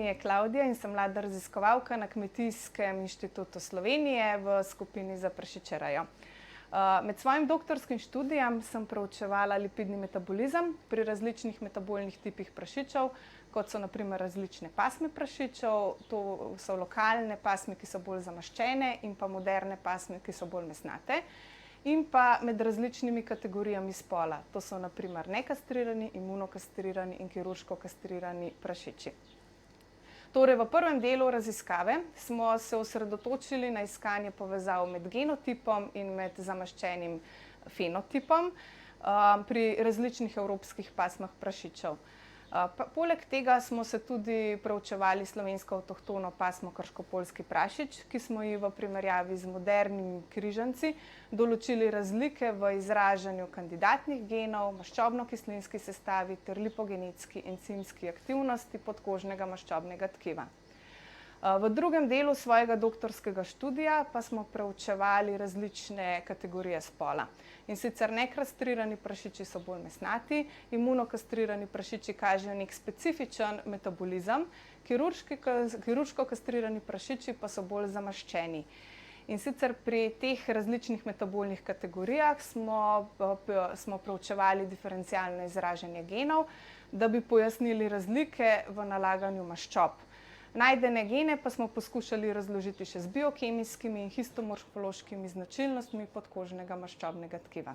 je Klavdija in sem mlada raziskovalka na Kmetijskem inštitutu Slovenije v skupini za prašičerejo. Med svojim doktorskim študijem sem proučevala lipidni metabolizem pri različnih metabolnih tipih prašičev, kot so na primer različne pasme prašičev, to so lokalne pasme, ki so bolj zamaščene, in pa moderne pasme, ki so bolj mesnate, in pa med različnimi kategorijami spola. To so na primer nekastrirani, imunokastrirani in kirurško kastrirani prašiči. Torej, v prvem delu raziskave smo se osredotočili na iskanje povezav med genotipom in med zamaščenim fenotipom pri različnih evropskih pasmah prašičev. Poleg tega smo se tudi proučevali slovensko avtohtono pasmo krškopoljski prašič, ki smo ji v primerjavi z modernimi križanci določili razlike v izražanju kandidatnih genov, maščobno-kislinski sestavi ter lipogenetski encimski aktivnosti podkožnega maščobnega tkiva. V drugem delu svojega doktorskega študija pa smo preučevali različne kategorije spola. In sicer nekastrirani prašiči so bolj mesnati, imunokastrirani prašiči kažejo nek specifičen metabolizem, kirurško kastrirani prašiči pa so bolj zamaščeni. In sicer pri teh različnih metabolnih kategorijah smo preučevali diferencialno izražanje genov, da bi pojasnili razlike v nalaganju maščob. Najdene gene pa smo poskušali razložiti še z biokemijskimi in histomorfološkimi značilnostmi podkožnega maščobnega tkiva.